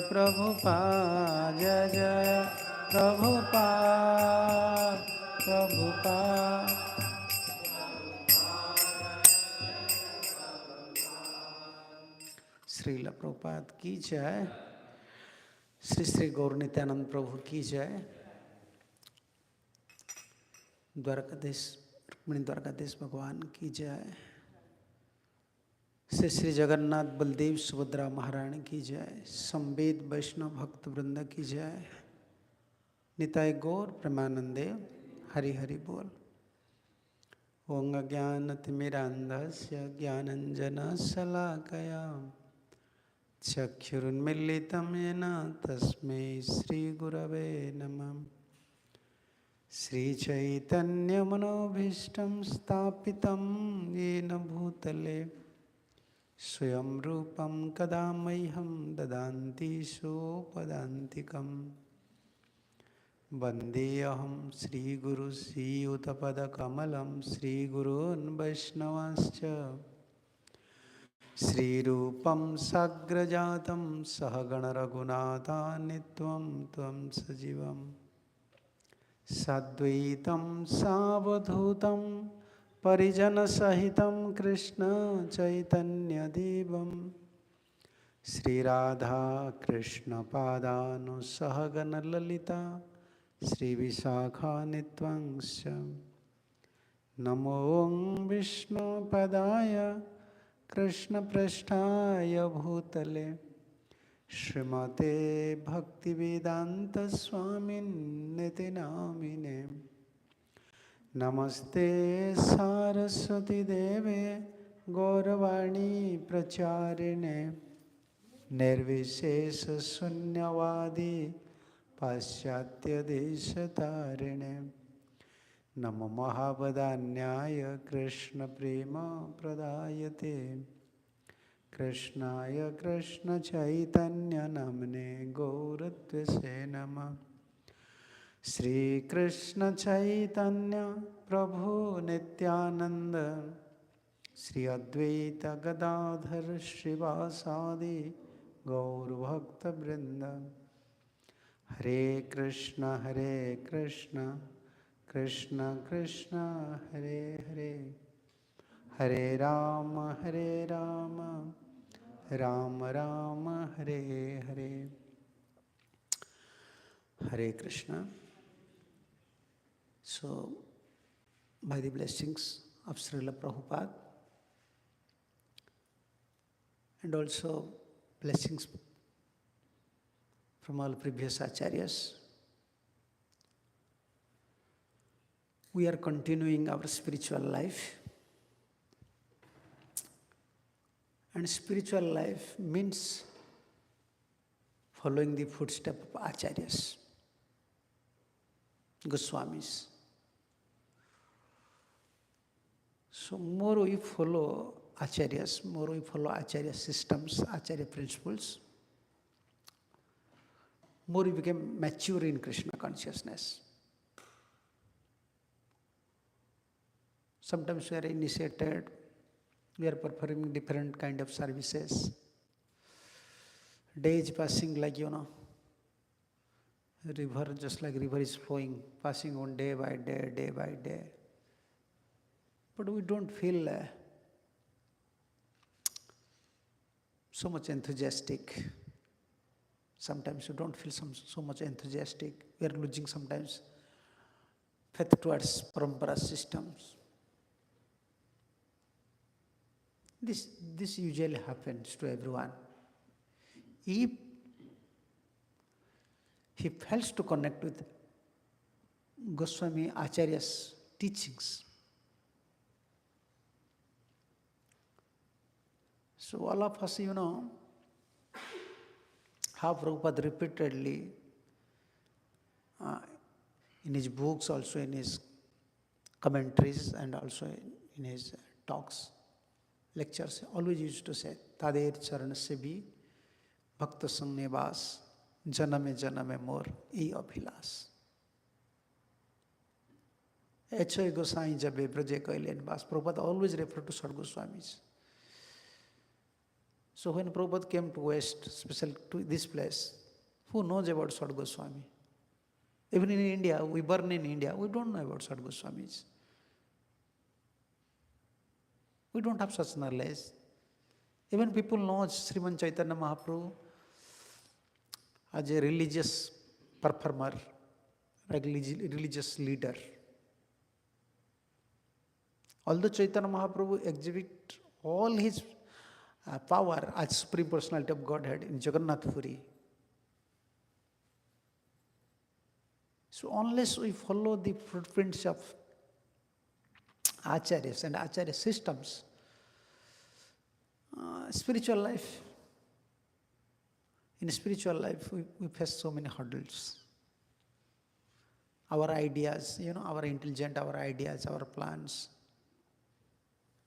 Prabhupada, Jai Jai Prabhupada, Prabhupada. Srila Prabhupada की जय, श्री श्री गौर नित्यानंद प्रभु की जय, द्वारकाधीश रुक्मिणी द्वारकाधीश भगवान की जय, श्री श्री जगन्नाथ बलदेव सुभद्रा महारानी की जय, संवेद वैष्णव भक्त वृंद की जय, निताय गौर प्रेमानंदे हरि हरि बोल। ओं अज्ञानतिमिरान्धस्य ज्ञानञ्जन शलाकया चक्षुरुन्मीलितं येन तस्मै श्रीगुरवे नमः। श्रीचैतन्यमनोभीष्टं स्थापितं येन भूतले स्वयं रूपं कदा मह्यं ददान्ति सोपदान्तिकम्। वन्देऽहं श्रीगुरु श्रीयुतपदकमलं श्रीगुरून् वैष्णवांश्च श्रीरूपं साग्रजातं सहगणरघुनाथान्वितं त्वं सजीवं साद्वैतं सावधूतं परिजनसहितं कृष्ण चैतन्यदेवं श्रीराधा कृष्णपादानुसहगणललिता श्रीविशाखान्वितंश्च। नमो विष्णुपदाय कृष्णपृष्ठाय भूतले श्रीमते भक्तिवेदान्तस्वामिन्निति नामिने। नमस्ते सारस्वती देवे गौरवाणी प्रचारिणे निर्विशेष शून्यवादी पाश्चात्यदेशतारिणे। नमो महावदान्याय कृष्ण प्रेम प्रदायते कृष्णाय कृष्ण चैतन्य नामने गौरत्वसे नमः। श्री कृष्ण चैतन्य प्रभु नित्यानंद श्री अद्वैत गदाधर श्रीवासादि गौर भक्त वृंद। हरे कृष्ण कृष्ण कृष्ण हरे हरे, हरे Ram Ram Ram Hare Hare. Hare Krishna. So, by the blessings of Srila Prabhupada and also blessings from all previous acharyas, we are continuing our spiritual life. And spiritual life means following the footsteps of acharyas, Goswamis. So more we follow acharyas, more we follow acharya systems, acharya principles, more we become mature in Krishna consciousness. Sometimes we are initiated, we are performing different kind of services. Day is passing like, river, just like river is flowing, passing on day by day, day by day. But we don't feel so much enthusiastic. Sometimes we don't feel so much enthusiastic. We are losing sometimes faith towards parampara systems. This usually happens to everyone. If he fails to connect with Goswami Acharya's teachings, so all of us, how Prabhupada repeatedly, in his books, also in his commentaries, and also in his talks, lectures, always used to say, Tader charanasya bhi bhakta sang nevas janame janame mor ei abhilas. Echoy Gosai jabe braje kailen bas. Prabhupada always referred to Sad Goswamis. So when Prabhupada came to West, especially to this place, who knows about Sad Goswami? Even in India, we born in India, we don't know about Sad Goswamis. We don't have such knowledge. Even people know Sriman Chaitanya Mahaprabhu as a religious performer, like religious leader. Although Chaitanya Mahaprabhu exhibit all his power as Supreme Personality of Godhead in Jagannath Puri, so unless we follow the footprints of Acharyas and Acharya systems, spiritual life, in spiritual life we face so many hurdles. Our ideas, our intelligence, our ideas, our plans,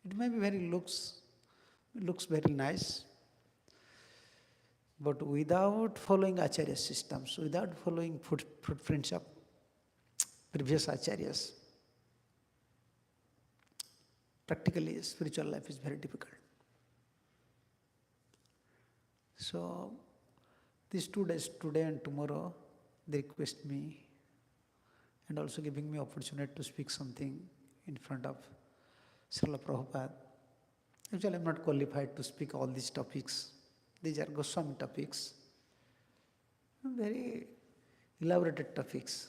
it may be looks very nice, but without following Acharya systems, without following footprints of previous Acharyas, practically spiritual life is very difficult. So these 2 days, today and tomorrow, they request me and also giving me opportunity to speak something in front of Srila Prabhupada. Actually, I am not qualified to speak all these topics. These are Goswami topics, very elaborated topics.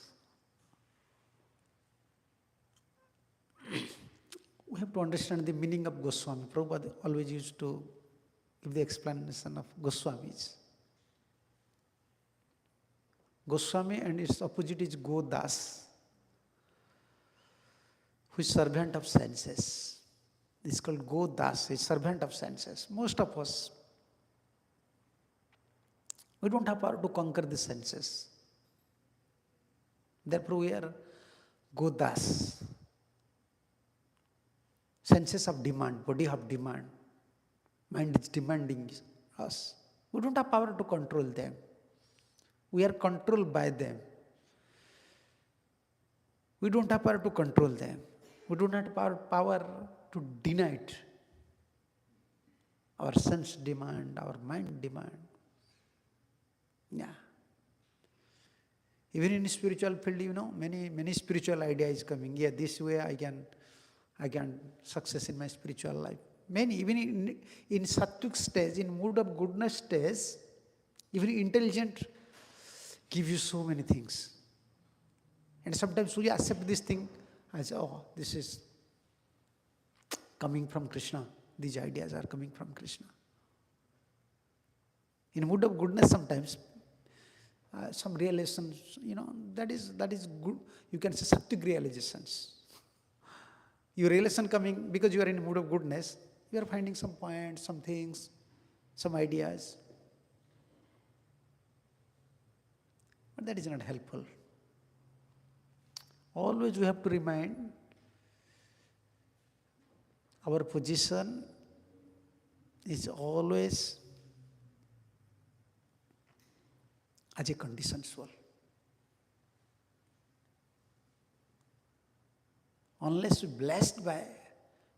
We have to understand the meaning of Goswami. Prabhupada always used to give the explanation of Goswamis. Goswami and its opposite is Godas, who is servant of senses. This is called Godas, a servant of senses. Most of us, we don't have power to conquer the senses. Therefore we are Godas. Senses of demand, body of demand, mind is demanding us. We don't have power to control them. We are controlled by them. We don't have power to control them. We don't have power to deny it. Our sense demand, our mind demand. Yeah. Even in spiritual field, many spiritual ideas coming. Yeah, this way I can success in my spiritual life. Many, even in sattvic stage, in mood of goodness stage, even intelligent give you so many things. And sometimes we accept this thing as, this is coming from Krishna. These ideas are coming from Krishna. In mood of goodness sometimes, some realizations, that is good. You can say sattvic realizations. Your realization coming because you are in a mood of goodness, you are finding some points, some things, some ideas. But that is not helpful. Always we have to remind our position is always as a conditioned soul. Unless you're blessed by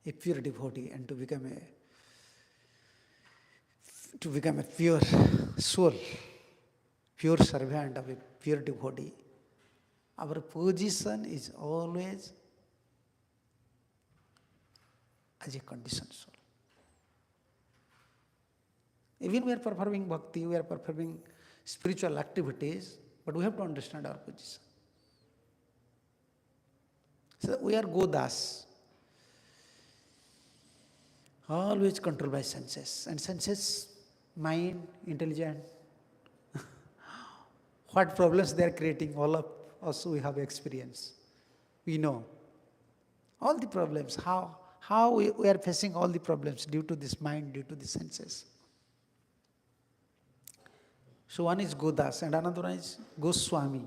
a pure devotee and to become a pure soul, pure servant of a pure devotee, our position is always as a conditioned soul. Even we are performing bhakti, we are performing spiritual activities, but we have to understand our position. So we are Godas, always controlled by senses. And senses, mind, intelligent, what problems they are creating, all of us we have experience. We know all the problems, how we are facing all the problems due to this mind, due to the senses. So one is Godas and another one is Goswami.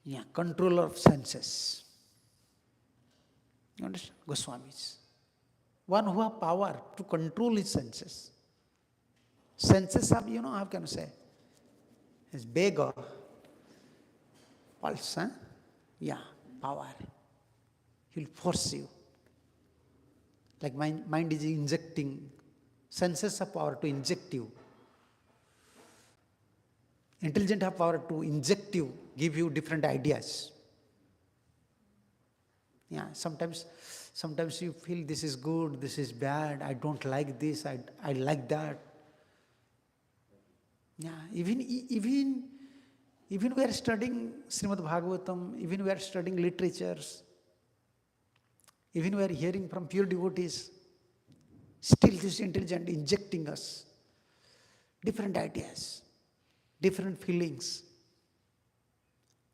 Yeah, controller of senses. You understand? Goswamis. One who has power to control his senses. Senses have, how can I say? His beggar. Pulse, huh? Yeah, power. He'll force you. Like mind is injecting. Senses have power to inject you. Intelligent have power to inject you, give you different ideas. Yeah, sometimes you feel this is good, this is bad, I don't like this, I like that. Yeah, even we are studying Srimad Bhagavatam, even we are studying literatures, even we are hearing from pure devotees, still this intelligent injecting us different ideas, different feelings.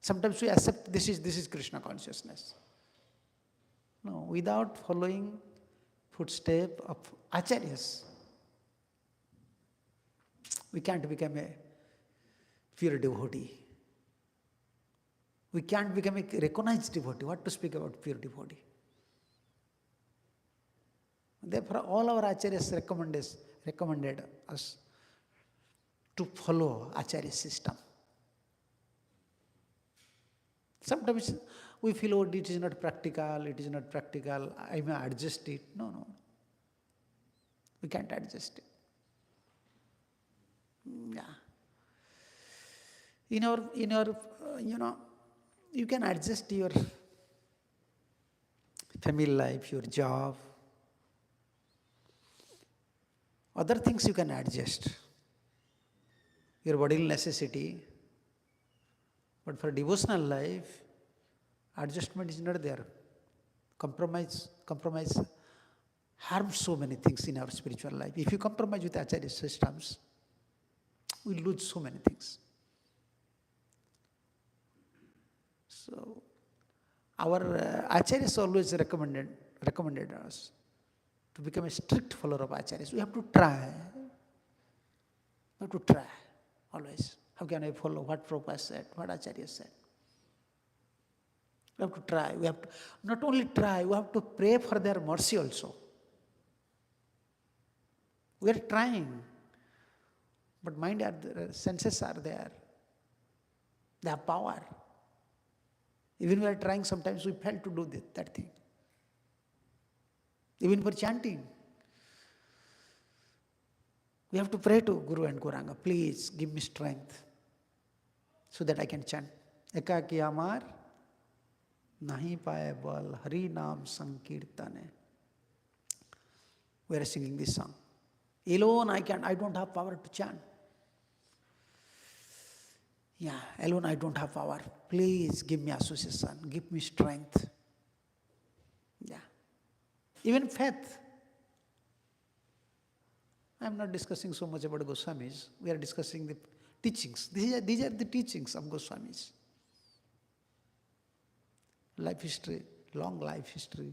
Sometimes we accept this is Krishna consciousness. No, without following footsteps of acharyas, we can't become a pure devotee. We can't become a recognized devotee. What to speak about pure devotee? Therefore, all our acharyas recommended us to follow acharya system. Sometimes we feel, oh, it is not practical, I may adjust it. No. We can't adjust it. Yeah. In our you can adjust your family life, your job. Other things you can adjust. Your bodily necessity. But for devotional life, adjustment is not there. Compromise harms so many things in our spiritual life. If you compromise with acharya systems, we lose so many things. So, our acharyas always recommended us to become a strict follower of acharyas. We have to try. Always. How can I follow what Prabhupada said, what Acharya said? We have to try. We have to not only try, we have to pray for their mercy also. We are trying, but senses are there. They have power. Even we are trying, sometimes we fail to do that thing. Even for chanting, we have to pray to Guru and Gauranga, please give me strength so that I can chant. Ekaki amar nahi paye bal hari naam sankirtane. We are singing this song. Alone I don't have power to chant. Yeah, alone I don't have power. Please give me association, give me strength. Yeah. Even faith. I am not discussing so much about Goswamis. We are discussing the teachings. These are the teachings of Goswamis. Life history, long life history.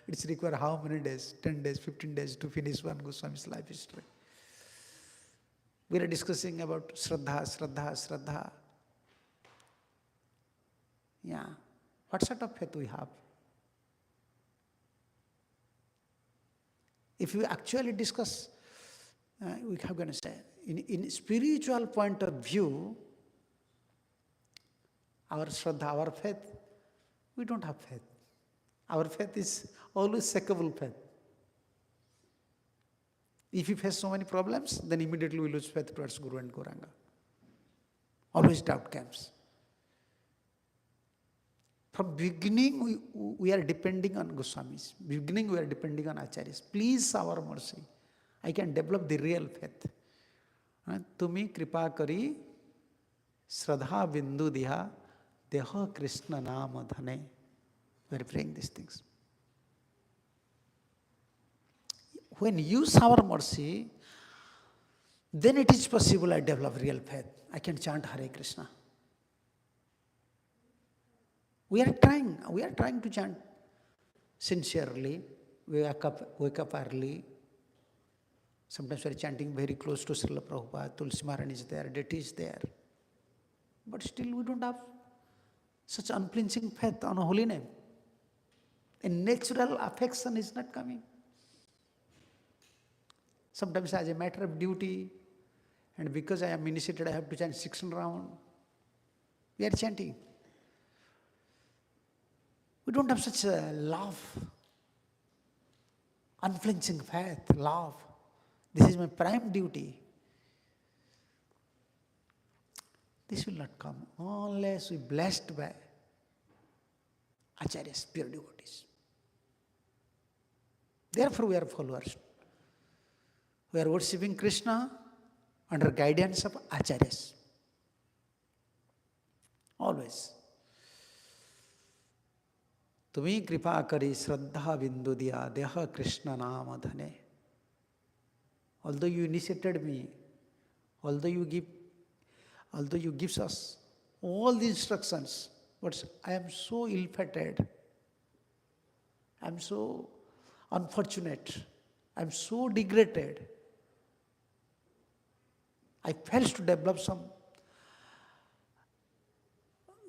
It's required how many days? 10 days, 15 days to finish one Goswami's life history. We are discussing about Shraddha. Yeah. What sort of faith we have? If we actually discuss, how can I say? in spiritual point of view, our Shraddha, our faith, we don't have faith. Our faith is always shakable faith. If we face so many problems, then immediately we lose faith towards Guru and Gauranga. Always doubt comes. From beginning, we are depending on Goswamis. Beginning, we are depending on Acharyas. Please, our mercy, I can develop the real faith. Tumi kripa kari Shraddha bindu diha deha Krishna nama dhane. We are praying these things. When you shower mercy, then it is possible I develop real faith. I can chant Hare Krishna. We are trying to chant sincerely. We wake up early. Sometimes we are chanting very close to Srila Prabhupada. Tulsi Maharaj is there, deity is there. But still we don't have such unflinching faith on a holy name. A natural affection is not coming. Sometimes as a matter of duty, and because I am initiated, I have to chant 16 rounds. We are chanting. We don't have such a love, unflinching faith, love. This is my prime duty. This will not come unless we are blessed by Acharyas, pure devotees. Therefore we are followers. We are worshipping Krishna under guidance of Acharyas. Always. Tumi kripa kari Shraddha bindu diya deha Krishna nama dhane. Although you initiated me, although you give us all the instructions, but I am so ill-fated. I am so unfortunate. I am so degraded. I failed to develop some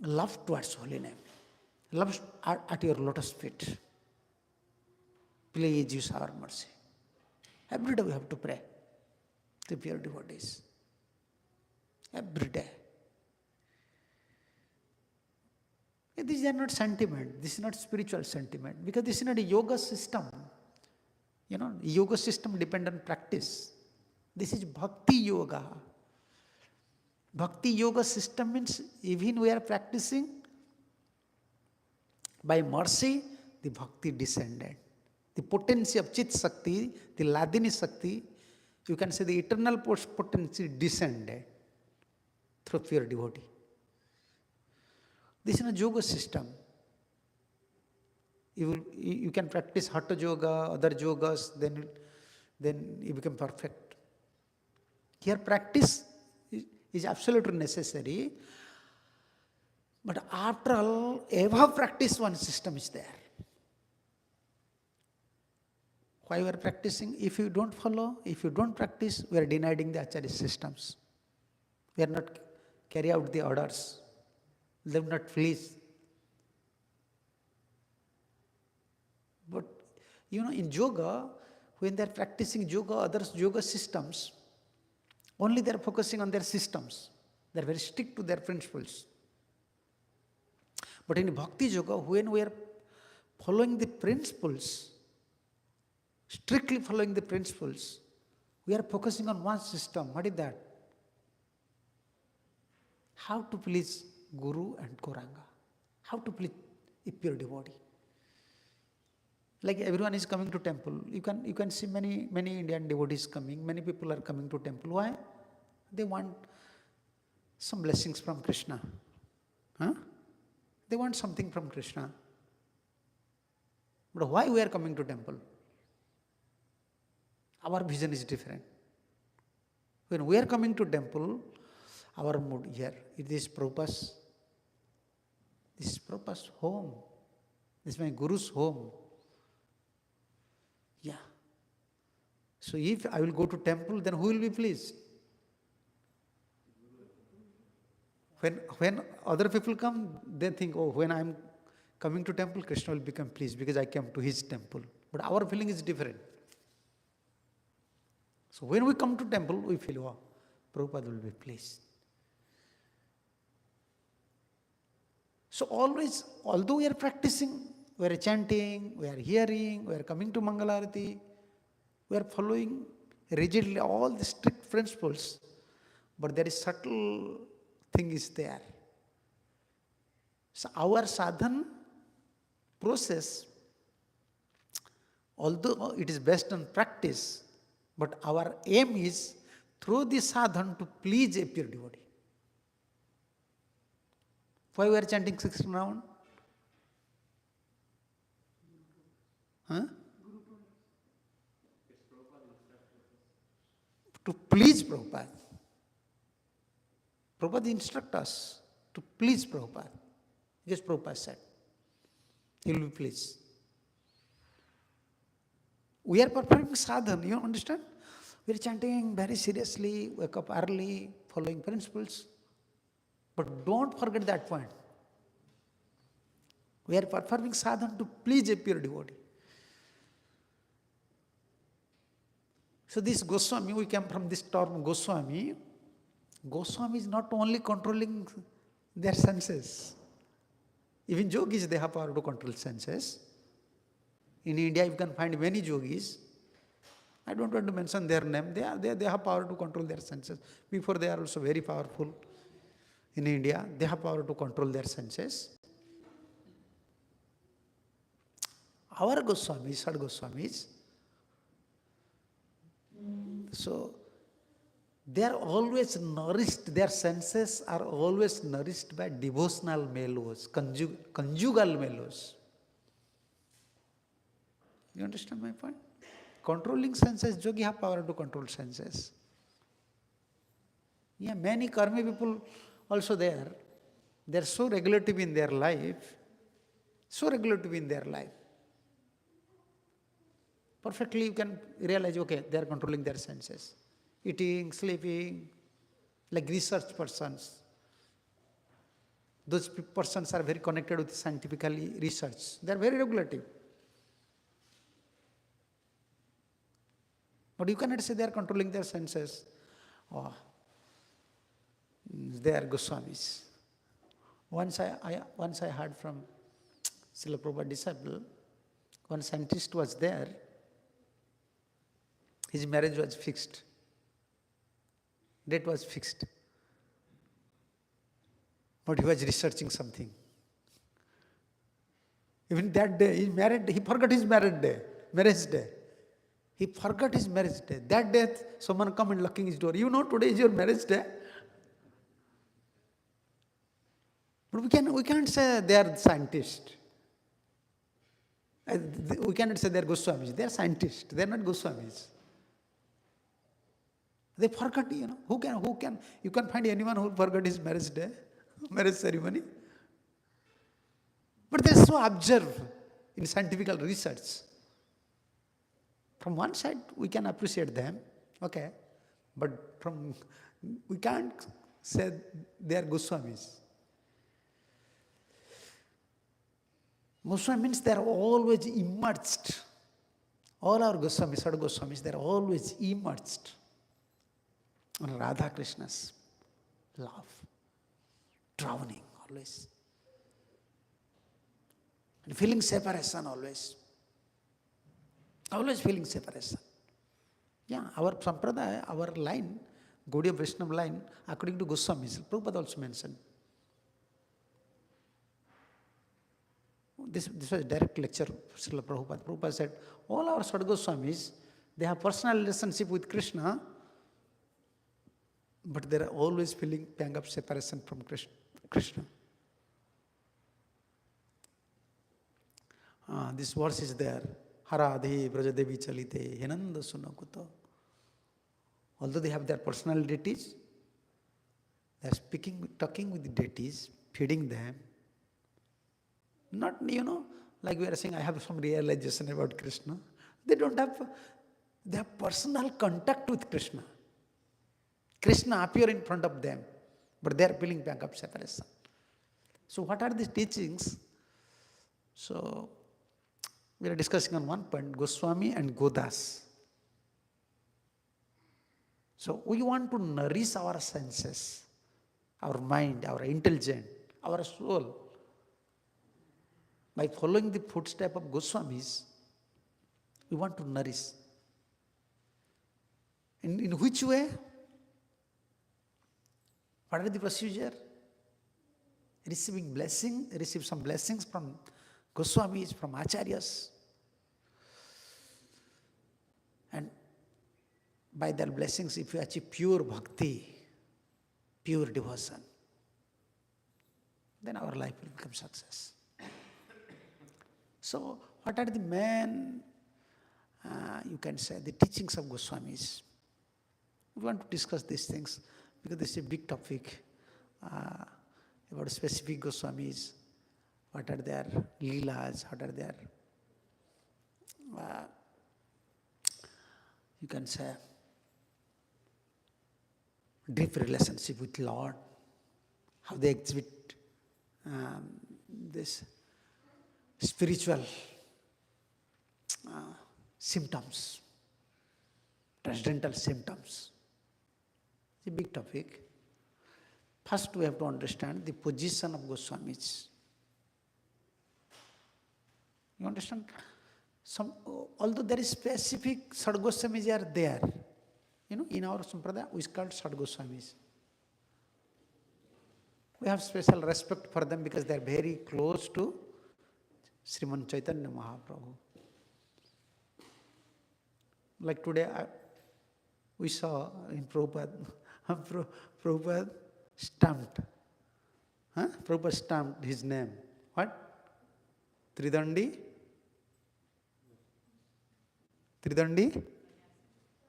love towards holy name. Love at your lotus feet. Please use our mercy. Every day we have to pray to pure devotees. Every day. These are not sentiment. This is not spiritual sentiment. Because this is not a yoga system. Yoga system depends on practice. This is bhakti yoga. Bhakti yoga system means even we are practicing, by mercy, the bhakti descended. The potency of Chit Shakti, the Ladini Shakti, you can say the eternal potency descended through pure devotee. This is a yoga system. You can practice Hatha Yoga, other yogas, then you become perfect. Here practice is absolutely necessary. But after all, above practice, one system is there. Why we are practicing? If you don't follow, if you don't practice, we are denying the Acharya systems. We are not carry out the orders. They will not please. But in yoga, when they are practicing yoga, other yoga systems, only they are focusing on their systems. They are very strict to their principles. But in Bhakti Yoga, when we are following the principles, strictly following the principles, we are focusing on one system. What is that? How to please Guru and Gauranga. How to please a pure devotee. Like everyone is coming to temple. You can see many Indian devotees coming. Many people are coming to temple. Why? They want some blessings from Krishna. They want something from Krishna. But why we are coming to temple? Our vision is different. When we are coming to temple, our mood here, it is Prabhupada's. This is Prabhupada's home. This is my Guru's home. Yeah. So if I will go to temple, then who will be pleased? When other people come, they think, oh, when I am coming to temple, Krishna will become pleased because I came to his temple. But our feeling is different. So when we come to temple, we feel, wow, Prabhupada will be pleased. So always, although we are practicing, we are chanting, we are hearing, we are coming to Mangalarati, we are following rigidly all the strict principles, but there is subtle thing is there. So our sadhana process, although it is based on practice, but our aim is through the sadhana to please a pure devotee. Why we are chanting 16 round? Huh? To please Prabhupada. Prabhupada instruct us to please Prabhupada. Yes, Prabhupada said. He will be pleased. We are performing sadhana, you understand? We are chanting very seriously, wake up early, following principles. But don't forget that point. We are performing sadhana to please a pure devotee. So this Goswami, we came from this term Goswami. Goswami is not only controlling their senses. Even yogis, they have power to control senses. In India, you can find many yogis. I don't want to mention their name. They have power to control their senses. Before they are also very powerful. In India, they have power to control their senses. Our Goswamis, Sad Goswamis, so they are always nourished, their senses are always nourished by devotional mellows, conjugal mellows. You understand my point? Controlling senses, yogi have power to control senses. Yeah, many karmi people also there. They are so regulative in their life, Perfectly you can realize, okay, they are controlling their senses. Eating, sleeping, like research persons. Those persons are very connected with scientifically research. They are very regulative. But you cannot say they are controlling their senses. Oh, they are Goswamis. Once I heard from Srila Prabhupada disciple, one scientist was there. His marriage was fixed. Date was fixed. But he was researching something. Even that day, he forgot his marriage day. He forgot his marriage day. That day, someone come and knocking his door. You know, today is your marriage day. But we can't say they are scientists. We cannot say they are Goswamis. They are scientists. They are not Goswamis. They forgot, who can, you can find anyone who forgot his marriage day, marriage ceremony. But they so observe in scientific research. From one side, we can appreciate them, okay, but we can't say they are Goswamis. Goswami means they are always immersed. All our Goswamis, Sad Goswamis, they are always immersed on Radha Krishna's love, drowning always, and feeling separation always feeling separation. Yeah, our Sampradaya, our line, Gaudiya Vaishnava line, according to Goswamis, Prabhupada also mentioned. This was a direct lecture of Srila Prabhupada. Prabhupada said, all our Sad Goswamis, they have personal relationship with Krishna, but they are always feeling pang of separation from Krishna. This verse is there. Haradhe Brajadevi Chalite Henanda Sunakuta. Although they have their personal deities, they are talking with the deities, feeding them. Not, like we are saying, I have some realization about Krishna. They have personal contact with Krishna. Krishna appear in front of them, but they are feeling pang of separation. So what are these teachings? So we are discussing on one point, Goswami and Godas. So we want to nourish our senses, our mind, our intelligence, our soul. By following the footsteps of Goswamis, we want to nourish. In which way? What are the procedure? Receive some blessings from Goswamis, from Acharyas. And by their blessings, if you achieve pure bhakti, pure devotion, then our life will become success. So, what are the main, you can say, the teachings of Goswamis? We want to discuss these things because this is a big topic about specific Goswamis. What are their leelas? What are their, you can say, deep relationship with Lord? How they exhibit this spiritual symptoms, transcendental symptoms. It's a big topic. First, we have to understand the position of Goswamis. You understand? Although there is specific Sad Goswamis are there, in our Sampradaya, we call Sad Goswamis. We have special respect for them because they are very close to Sriman Chaitanya Mahaprabhu. Like today, we saw in Prabhupada, Prabhupada stamped. Prabhupada stamped his name. What? Tridandi?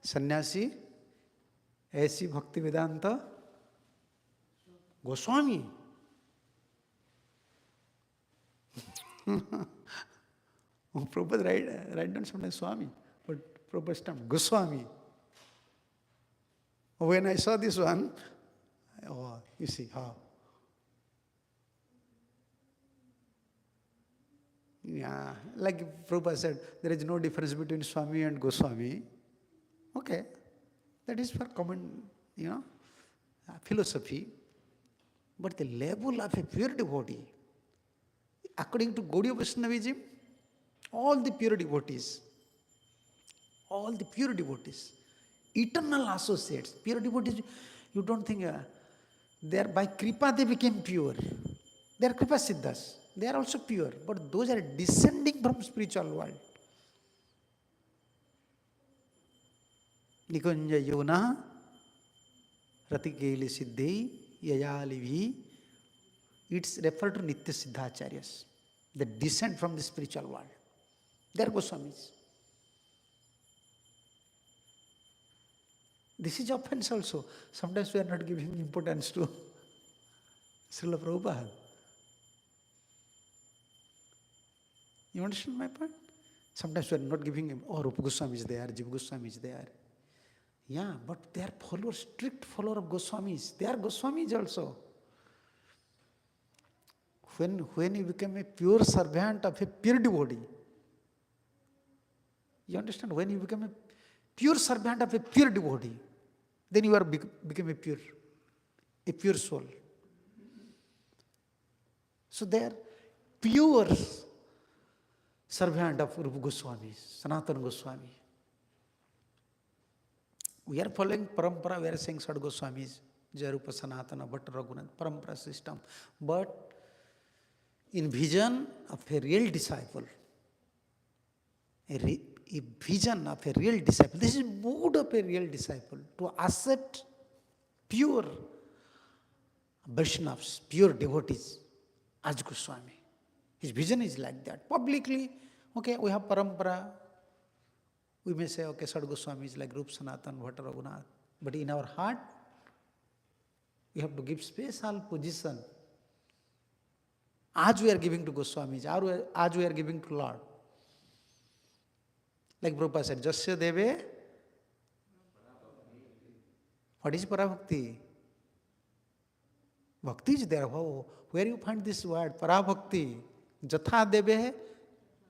Sannyasi? A.C. Bhaktivedanta Goswami. Prabhupada write down sometimes Swami, but Prabhupada stamped Goswami. When I saw this one, you see how. Yeah, like Prabhupada said, there is no difference between Swami and Goswami. Okay, that is for common, philosophy. But the level of a pure devotee, according to Gaudiya Vaishnavism, all the pure devotees, eternal associates, pure devotees, you don't think they are by Kripa they became pure. They are Kripa Siddhas. They are also pure, but those are descending from spiritual world. Nikunja Yona Ratikeli Siddhi Yayalivi. It's referred to Nitya Siddhacharyas. They descend from the spiritual world. They are Goswamis. This is offense also. Sometimes we are not giving importance to Srila Prabhupada. You understand my point? Sometimes we are not giving him, Rupa Goswami is there, Jiva Goswami is there. Yeah, but they are followers, strict follower of Goswamis. They are Goswamis also. When you become a pure servant of a pure devotee, you understand? When you become a pure servant of a pure devotee, then you are become a pure soul. So they are pure servant of Rupa Goswami, Sanatana Goswami. We are following Parampara, we are saying Sad Goswamis, Jayarupa Sanatana, Bhatta Raghunath, Parampara system. But in vision of a real disciple, a vision of a real disciple, this is mood of a real disciple, to accept pure Vaishnavas, pure devotees as Goswami. His vision is like that. Publicly, okay, we have Parampara. We may say, okay, Sad Goswami is like Rupa Sanatana, Bhatta Raghunath. But in our heart, we have to give special position. As we are giving to Goswamis, as we are giving to Lord. Like Prabhupada said, Jasya Deve. What is Parabhakti? Bhakti is there. Where you find this word? Parabhakti. Jatha Deve,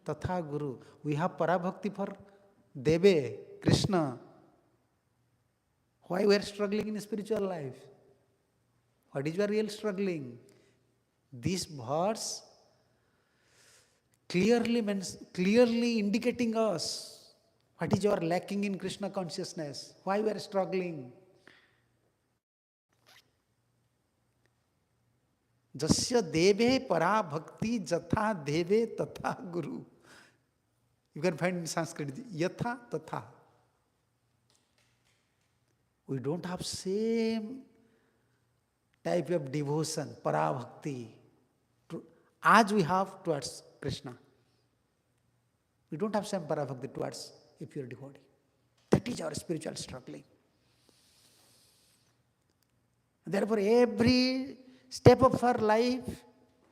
Tatha Guru. We have Parabhakti for Deve, Krishna. Why we are struggling in spiritual life? What is your real struggling? This verse clearly indicating us what is your lacking in Krishna consciousness, why we are struggling. Jasya deve para bhakti jatha deve tatha guru. You can find in Sanskrit, yatha tatha. We don't have same type of devotion, para bhakti, as we have towards Krishna. We don't have same para bhakti towards a pure devotee. That is our spiritual struggling. Therefore, every step of our life,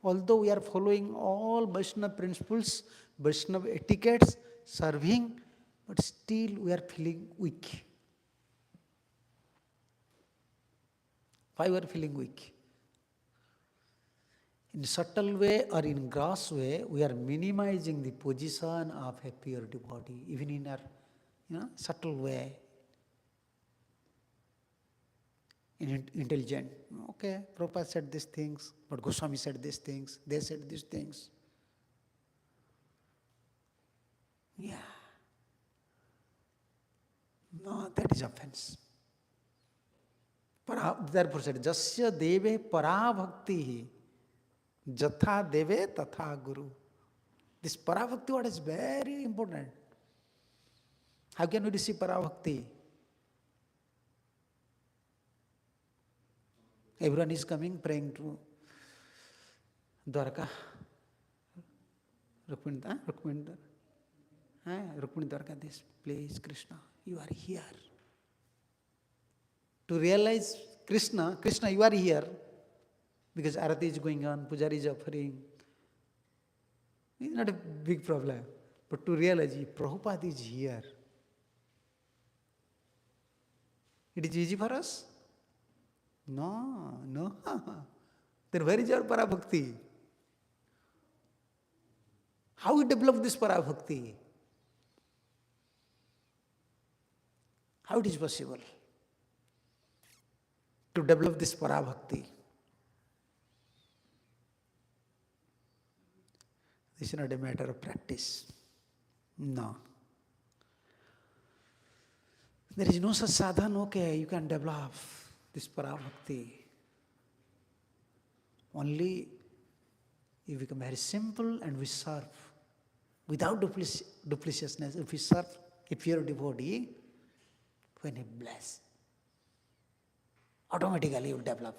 although we are following all Vaishnava principles, Vaishnava etiquettes, serving, but still we are feeling weak. Why we are feeling weak? In subtle way or in gross way, we are minimizing the position of a pure devotee, even in our subtle way. Intelligent. Okay, Prabhupada said these things, but Goswami said these things, they said these things. Yeah. No, that is offense. Therefore said, Jasya deve para bhakti jatha deve tatha guru. This para bhakti word is very important. How can we receive para bhakti? Everyone is coming, praying to Dwarka. Rukmini Dwarka, this place, Krishna, you are here. To realize Krishna, you are here, because Arati is going on, Pujari is offering. It's not a big problem. But to realize, Prabhupada is here. It is easy for us? No. Then where is our para bhakti? How we develop this para bhakti? How it is possible to develop this para bhakti? This is not a matter of practice. No. There is no such sadhan, okay, you can develop this para bhakti. Only you become very simple and we serve. Without dupliciousness, if we serve a pure devotee, when he bless, automatically you will develop.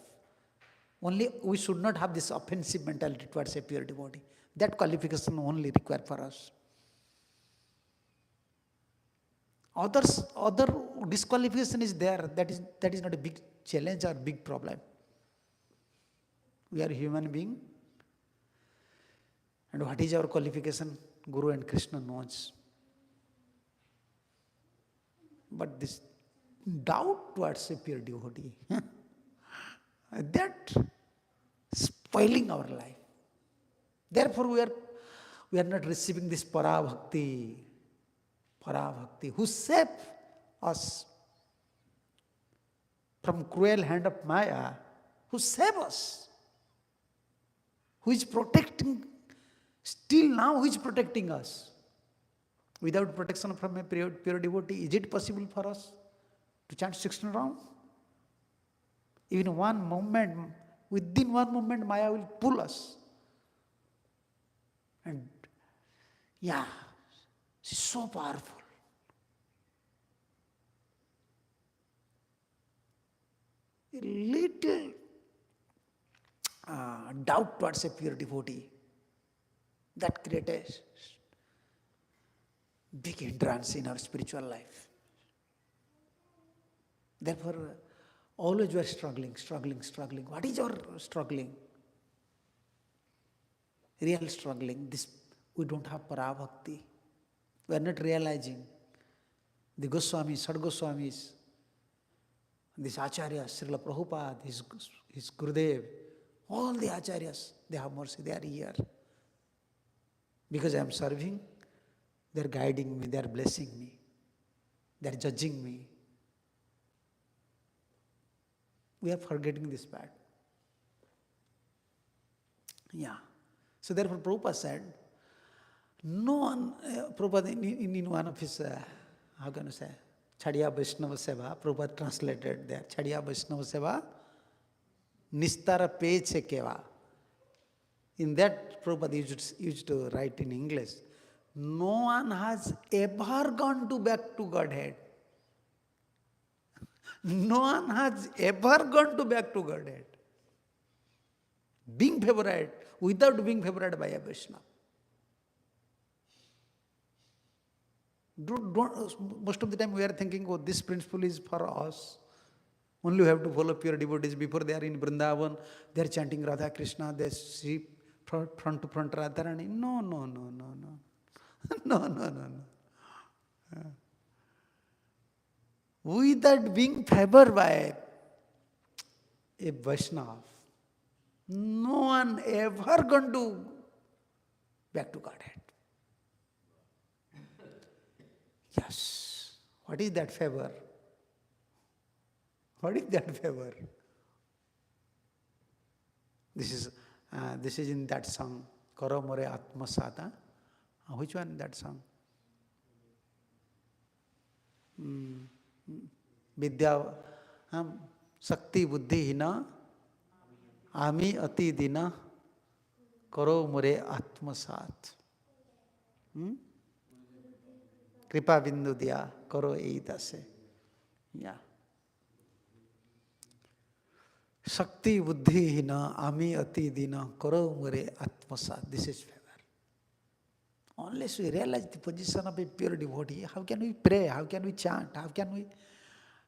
Only we should not have this offensive mentality towards a pure devotee. That qualification only required for us. Other disqualification is there. That is not a big challenge or big problem. We are human being. And what is our qualification? Guru and Krishna knows. But this doubt towards a pure devotee, that spoiling our life. Therefore, we are not receiving this para bhakti, who save us from cruel hand of Maya, who save us, who is protecting, still now who is protecting us. Without protection from a pure devotee, is it possible for us to chant 16 rounds? Even within one moment, Maya will pull us. And yeah, she's so powerful. A little doubt towards a pure devotee, that creates a big hindrance in our spiritual life. Therefore, always we are struggling. What is our struggling? Real struggling. We don't have para bhakti. We are not realizing. The Goswamis, Sad Goswamis, this Acharya, Srila Prabhupada, his Gurudev, all the Acharyas, they have mercy, they are here. Because I am serving, they are guiding me, they are blessing me, they are judging me. we are forgetting this part. Yeah. So therefore Prabhupada said, no one, Prabhupada in one of his, how can you say, Chadiya Vaishnava Seva, Prabhupada translated there, Chadiya Vaishnava Seva, Nistara Peche Keva. In that, Prabhupada used to write in English, no one has ever gone back to Godhead. No one has ever gone back to Godhead. Being favored without being favored by a Vaishnava. Most of the time we are thinking, oh, this principle is for us. Only we have to follow pure devotees. Before they are in Vrindavan, they are chanting Radha Krishna, they see front to front Radharani. No. No. Without being favored by a Vaishnava, no one ever going to back to Godhead. Yes. What is that favor? What is that favor? This is in that song, Karo More Atmasata. Which one that song? Vidya Sakti Buddhi Hina Ami Ati Dina Karo More Atmasat. Kripa Bindu Diya Karo Eidase. Yeah. Shakti Buddhi Hina Ami Ati Dina Karo More Atmasat. This is favor. Unless we realize the position of a pure devotee, how can we pray? How can we chant? How can we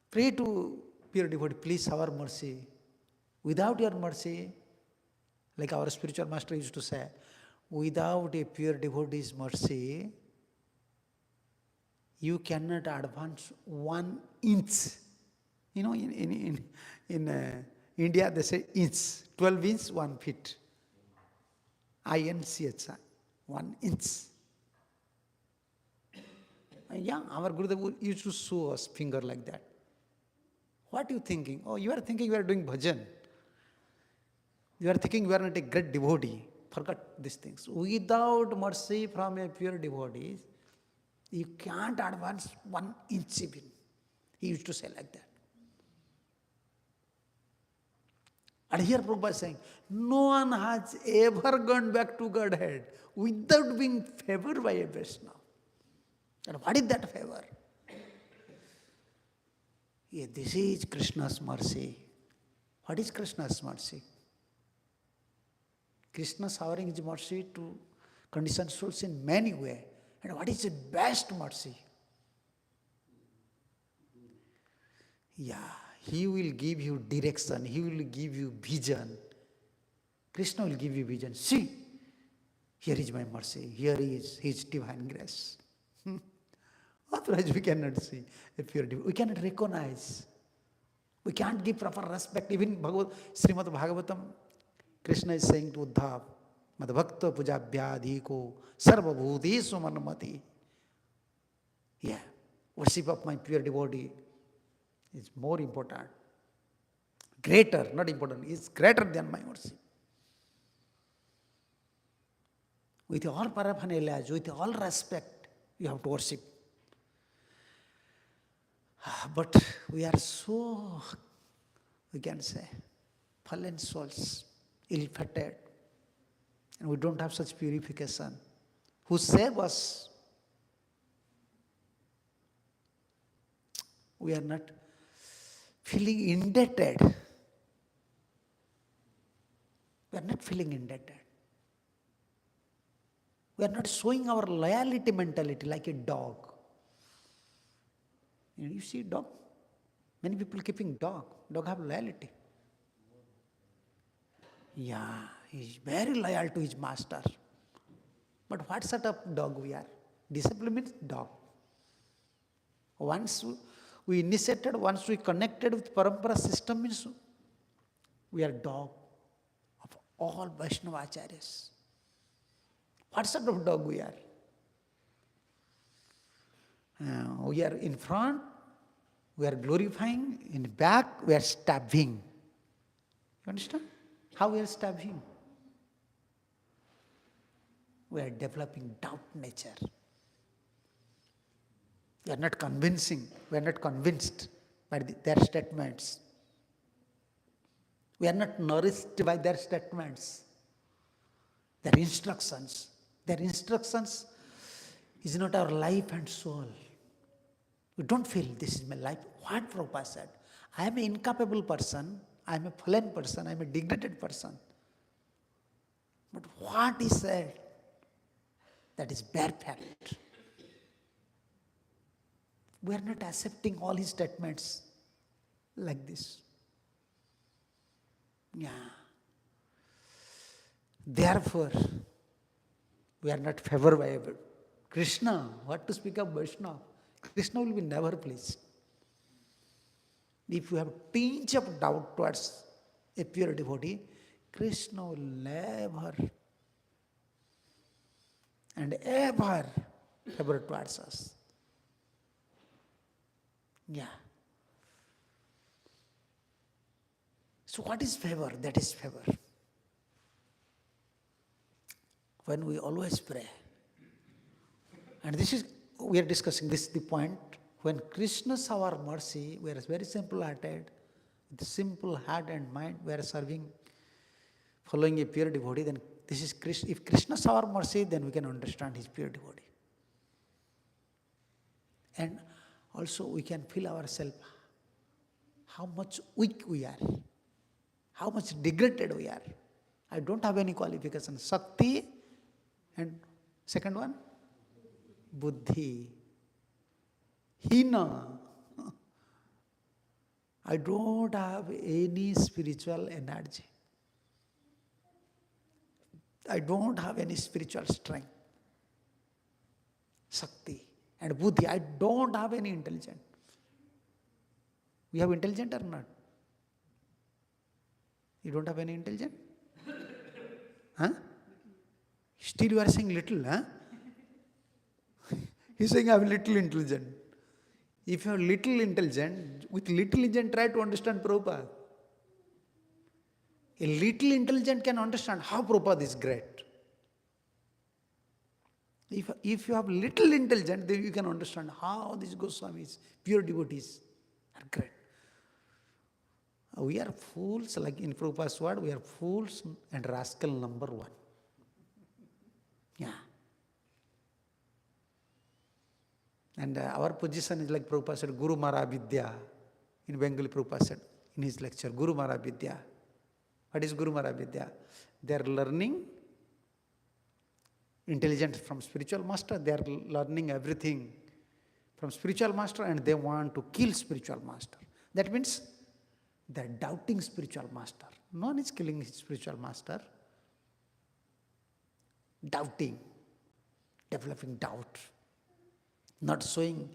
pray to pure devotee? Please have mercy. Without your mercy, like our spiritual master used to say, without a pure devotee's mercy, you cannot advance 1 inch. You know, in India they say inch, 12 inch, 1 feet. INCH, 1 inch. Yeah, our Gurudev used to show us finger like that. What are you thinking? Oh, you are thinking you are doing bhajan. You are thinking you are not a great devotee. Forget these things. Without mercy from a pure devotee, you can't advance 1 inch even. He used to say like that. And here Prabhupada is saying, no one has ever gone back to Godhead without being favored by a Vaishnava. And what is that favor? Yeah, this is Krishna's mercy. What is Krishna's mercy? Krishna showering his mercy to conditioned souls in many ways. And what is the best mercy? Yeah, he will give you direction. He will give you vision. Krishna will give you vision. See, here is my mercy. Here is his divine grace. Otherwise we cannot see a pure devotee. We cannot recognize. We can't give proper respect. Even Srimad Bhagavatam, Krishna is saying to Uddhav, Madhbhakta pujabhyadhiko sarva bhutesu manmati. Yeah, worship of my pure devotee is more important. Greater, not important, is greater than my worship. With all paraphernalia, with all respect, you have to worship. But we are so, we can say, fallen souls, ill-fated, and we don't have such purification. Who save us? We are not feeling indebted. We are not feeling indebted. We are not showing our loyalty mentality like a dog. You see dog? Many people keeping dog. Dog have loyalty. Yeah, he is very loyal to his master. But what sort of dog we are? Discipline means dog. Once we initiated, once we connected with Parampara system, means we are dog of all Vaishnava Acharyas. What sort of dog we are? We are in front, we are glorifying, in back, we are stabbing. Understand? How we are stabbing? We are developing doubt nature. We are not convincing. We are not convinced by their statements. We are not nourished by their statements, their instructions. Their instructions is not our life and soul. We don't feel this is my life. What Prabhupada said? I am an incapable person. I am a fallen person. I am a degraded person. But what he said, that is bare fact. We are not accepting all his statements like this. Yeah. Therefore, we are not favored by Krishna. What to speak of Vaishnava? Krishna will be never pleased. If you have a tinge of doubt towards a pure devotee, Krishna will never and ever favor towards us. Yeah. So what is favor? That is favor. When we always pray, and this is, we are discussing this, the point, when Krishna saw our mercy, we are very simple-hearted, with simple heart and mind, we are serving, following a pure devotee, then this is Krishna. If Krishna saw our mercy, then we can understand his pure devotee. And also we can feel ourselves, how much weak we are, how much degraded we are. I don't have any qualification. Shakti, and second one, Buddhi. Hina. I don't have any spiritual energy. I don't have any spiritual strength. Shakti. And Buddhi, I don't have any intelligence. We have intelligent or not? You don't have any intelligence? Huh? Still you are saying little, huh? He's saying I have little intelligent. If you have little intelligent, with little intelligent try to understand Prabhupada. A little intelligent can understand how Prabhupada is great. If you have little intelligent, then you can understand how these Goswamis, pure devotees, are great. We are fools, like in Prabhupada's word, we are fools and rascal number one. Yeah. And our position is like Prabhupada said, Guru Mara Vidya. In Bengali, Prabhupada said in his lecture, Guru Mara Vidya. What is Guru Mara Vidya? They are learning intelligence from spiritual master. They are learning everything from spiritual master and they want to kill spiritual master. That means they are doubting spiritual master. No one is killing his spiritual master. Doubting, developing doubt, not showing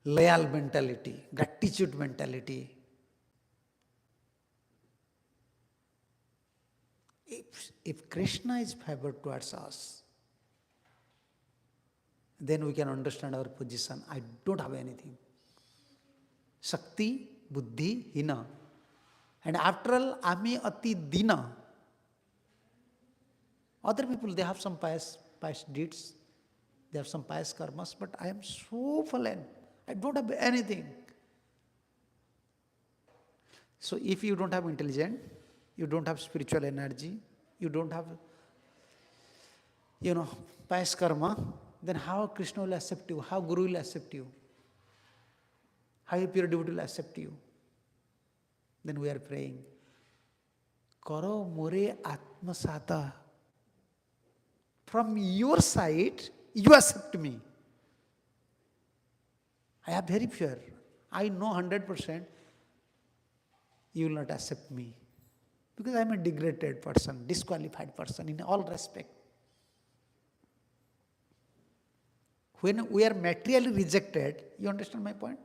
loyal mentality, gratitude mentality. If Krishna is favored towards us, then we can understand our position. I don't have anything. Shakti, Buddhi, Hina. And after all, Ami Ati Dina. Other people, they have some pious deeds. They have some pious karmas, but I am so fallen. I don't have anything. So if you don't have intelligence, you don't have spiritual energy, you don't have, pious karma, then how Krishna will accept you? How Guru will accept you? How a pure devotee will accept you? Then we are praying, Karo more atmasata. From your side, you accept me. I am very pure. I know 100% you will not accept me. Because I am a degraded person, disqualified person in all respect. When we are materially rejected, you understand my point?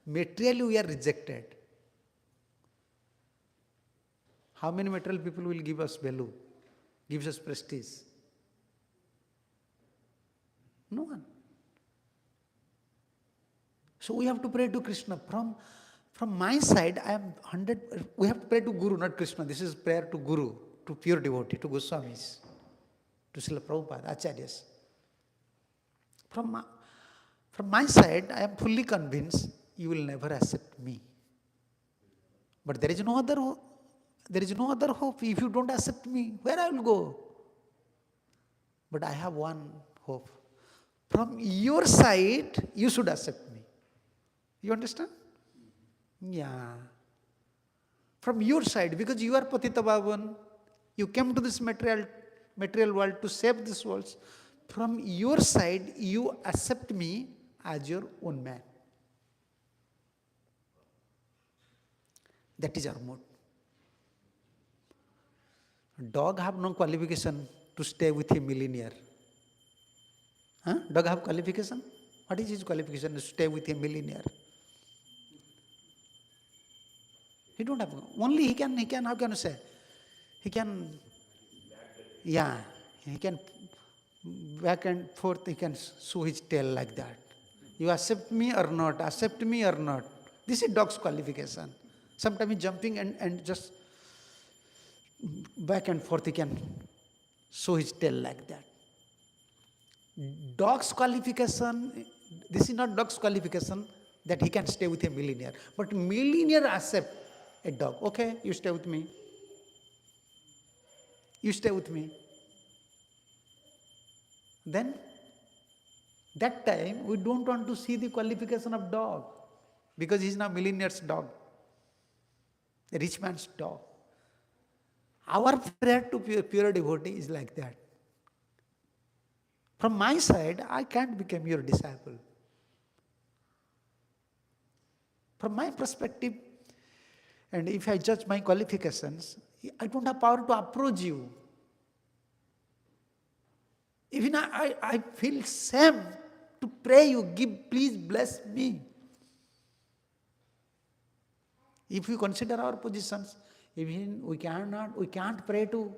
Materially we are rejected. How many material people will give us value, gives us prestige? No one. So we have to pray to Krishna. From my side, I am 100. We have to pray to Guru, not Krishna. This is prayer to Guru, to pure devotee, to Goswamis, to Srila Prabhupada, Acharyas. From my side, I am fully convinced you will never accept me. But there is no other hope. There is no other hope. If you don't accept me, where I will go? But I have one hope. From your side, you should accept me. You understand? Yeah. From your side, because you are Patita Bhavan, you came to this material world to save this world. From your side, you accept me as your own man. That is our mood. Dog have no qualification to stay with a millionaire. Huh? Dog have qualification? What is his qualification to stay with a millionaire? He don't have. Only he can, how can you say? He can, yeah, he can back and forth, he can show his tail like that. You accept me or not, accept me or not. This is dog's qualification. Sometimes he's jumping and just back and forth, he can show his tail like that. Dog's qualification, this is not dog's qualification that he can stay with a millionaire. But millionaire accept a dog. Okay, you stay with me. You stay with me. Then, that time, we don't want to see the qualification of dog. Because he is now millionaire's dog. A rich man's dog. Our prayer to pure devotee is like that. From my side, I can't become your disciple. From my perspective, and if I judge my qualifications, I don't have power to approach you. Even I feel shame to pray you, please bless me. If you consider our positions, even we can't pray to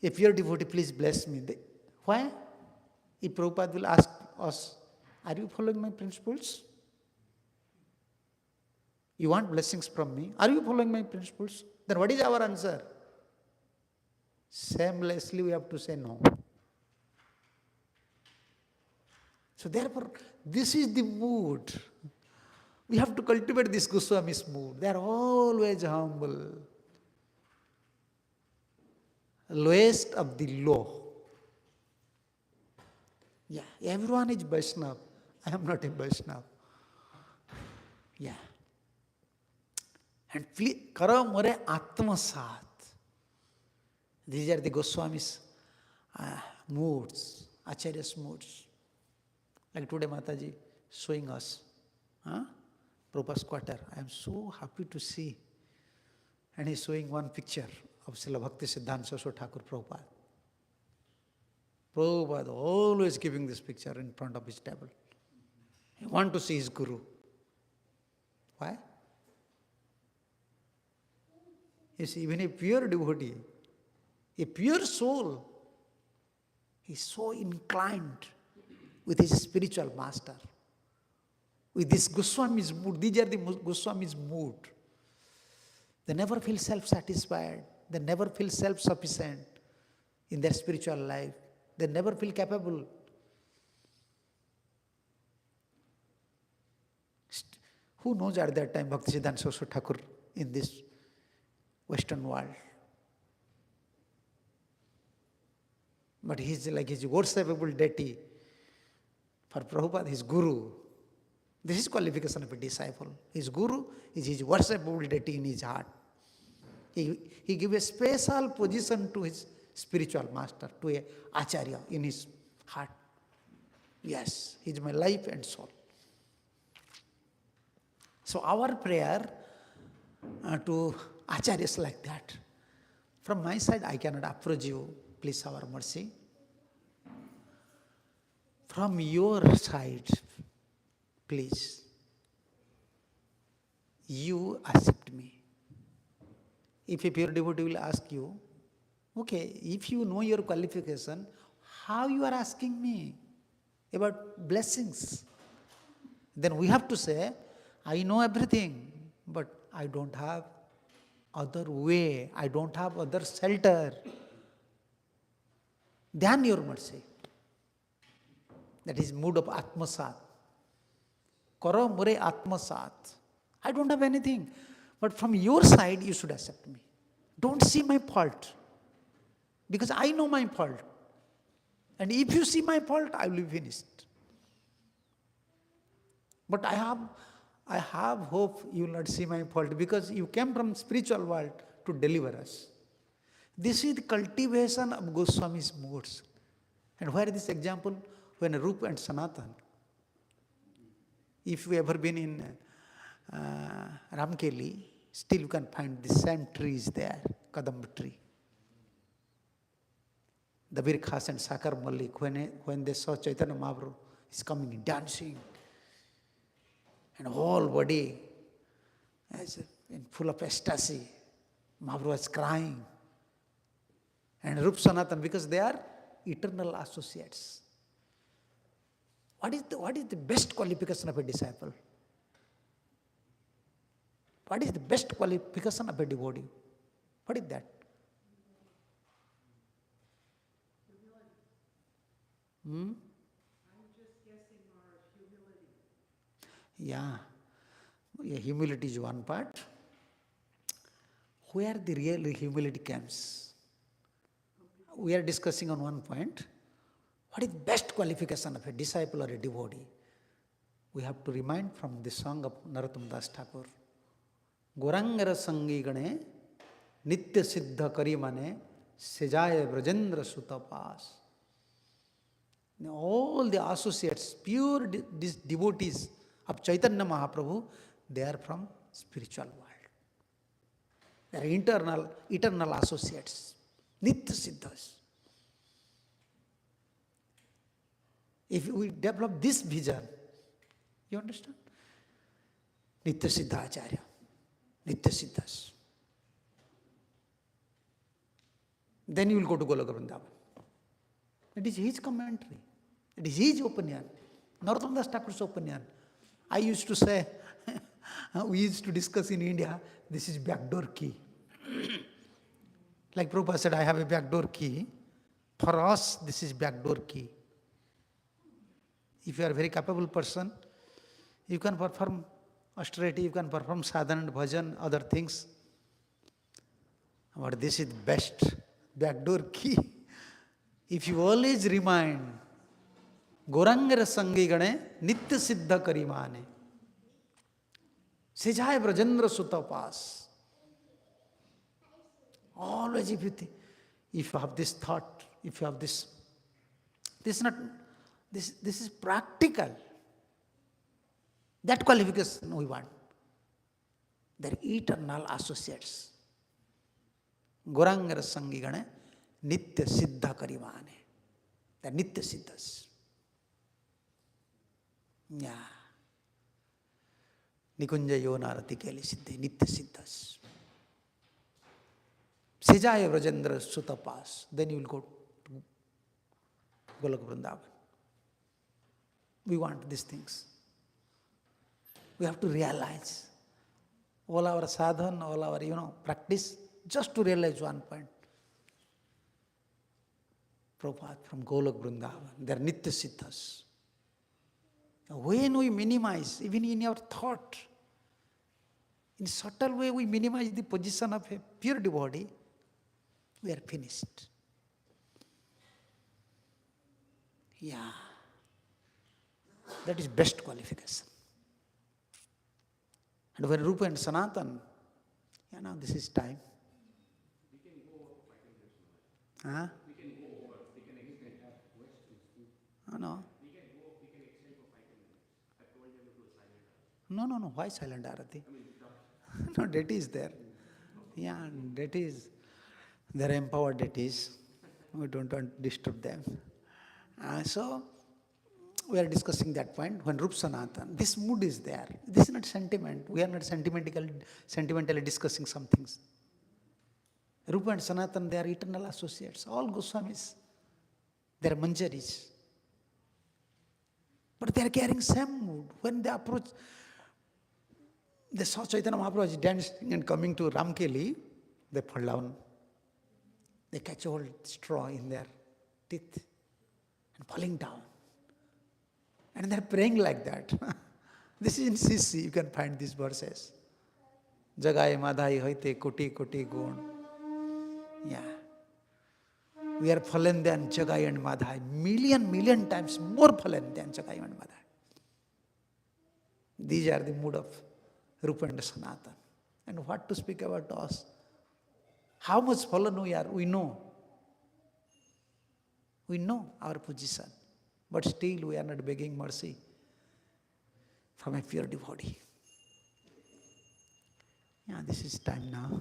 a pure devotee, please bless me. Why? If Prabhupada will ask us, are you following my principles? You want blessings from me? Are you following my principles? Then what is our answer? Shamelessly we have to say no. So therefore, this is the mood. We have to cultivate this Goswami's mood. They are always humble. Lowest of the low. Yeah, everyone is Vaishnava. I am not a Vaishnava. Yeah. And karo more atmasat. These are the Goswamis' moods, Acharya's moods. Like today Mataji showing us Prabhupada's quarter. I am so happy to see. And he is showing one picture of Srila Bhakti Siddhanta Saraswati Thakur Prabhupada. Prabhupada always giving this picture in front of his table. He wants to see his Guru. Why? You see, even a pure devotee, a pure soul, is so inclined with his spiritual master, with this Goswami's mood. These are the Goswami's mood. They never feel self-satisfied. They never feel self-sufficient in their spiritual life. They never feel capable. Who knows at that time Bhaktisiddhanta Saraswati Thakur in this Western world? But he is like his worshipable deity. For Prabhupada, his Guru. This is qualification of a disciple. His Guru is his worshipable deity in his heart. He gives a special position to his spiritual master, to a Acharya in his heart. Yes, he is my life and soul. So our prayer to Acharyas like that. From my side, I cannot approach you. Please have our mercy. From your side, please, you accept me. If a pure devotee will ask you, okay, if you know your qualification, how you are asking me about blessings? Then we have to say, I know everything, but I don't have other way, I don't have other shelter than your mercy. That is mood of Atmasat. Karo mure Atmasat. I don't have anything. But from your side, you should accept me. Don't see my fault. Because I know my fault. And if you see my fault, I will be finished. But I have hope you will not see my fault, because you came from spiritual world to deliver us. This is the cultivation of Goswami's moods. And where is this example? When Rupa and Sanatan. If you ever been in Ramkeli, still you can find the same trees there, Kadamba tree. The Virkhas and Sakar Malik, when they saw Chaitanya Mahaprabhu is coming dancing, and whole body as in full of ecstasy, Mahaprabhu was crying. And Rup Sanatan, because they are eternal associates. What is the best qualification of a disciple? What is the best qualification of a devotee? What is that? I'm just guessing, Maharaj, humility. Yeah, humility is one part. Where the real humility comes? We are discussing on one point. What is the best qualification of a disciple or a devotee? We have to remind from the song of Narottam Das Thakur. Gorangara sangi gane nitya siddha kari mane sejaya brajendra sutapas. All the associates, pure devotees of Chaitanya Mahaprabhu, they are from spiritual world. They are eternal associates, nitya siddhas. If we develop this vision, you understand? Nitya siddha acharya, nitya siddhas. Then you will go to Goloka Vrindavan. It is his commentary. It is his opinion. Narottam Das Thakur's opinion. I used to say, we used to discuss in India, this is backdoor key. Like Prabhupada said, I have a backdoor key. For us, this is backdoor key. If you are a very capable person, you can perform austerity, you can perform sadhana and bhajan, other things. But this is the best backdoor key. If you always remind, Gorangara sangi gane nitya siddha karimane, sejaya brajendra sutapas. Always if you have this thought, if you have this is practical. That qualification we want. They are eternal associates. Gorangara sangi gane nitya siddha karimane. They are nitya siddhas. Yeah. Nikunja yonarati keli siddhi, nitya siddhas. Sejaya Vrajendra Sutapas. Then you will go to Goloka Vrindavan. We want these things. We have to realize all our sadhana, all our practice, just to realize one point. Prabhupada from Goloka Vrindavan, they are nitya siddhas. When we minimize, even in our thought, in subtle way we minimize the position of a pure devotee, we are finished. Yeah. That is best qualification. And when Rupa and Sanatan, this is time. We can go over 5 minutes. We can go over. We can extend. No. We can extend for 5 minutes. I told them to do a silent arati. No. Why silent arati? No, deities there. Yeah, deities. They are empowered deities. We don't want to disturb them. So, we are discussing that point when Rup Sanatan, this mood is there. This is not sentiment. We are not sentimentally discussing some things. Rupa and Sanatan, they are eternal associates. All Goswamis, they are manjaris. But they are carrying same mood. When they approach, they saw Chaitanya Mahaprabhu dancing and coming to Ramkeli, they fall down. They catch a whole straw in their teeth and falling down. And they're praying like that. This is in CC, you can find these verses. Jagai madhai hoite koti koti gun. Yeah. We are fallen than Jagai and Madhai. Million times more fallen than Jagai and Madhai. These are the mood of Rupa and Sanatana. And what to speak about us? How much fallen we are, we know. We know our position. But still we are not begging mercy from a pure devotee. Yeah, this is time now.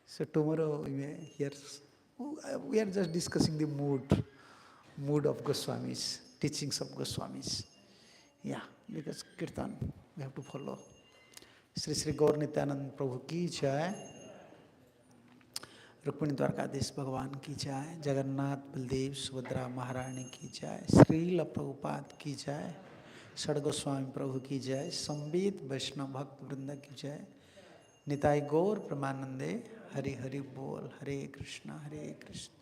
So tomorrow we may hear. We are just discussing the mood of Goswamis, teachings of Goswamis. Yeah, because Kirtan, we have to follow. Sri Sri Gaur Nityanand Prabhu ki jai, Rukmini Dwarkadhish Bhagavan ki jai, Jagannath Baldev Subhadra Maharani ki jai, Srila Prabhupada ki jai, Sad Goswami Prabhu ki jai, Sambit Vaishnava Bhakta Vrinda ki jai, Nitai Gaur Pramanande, Hari Hari Bol, Hare Krishna, Hare Krishna.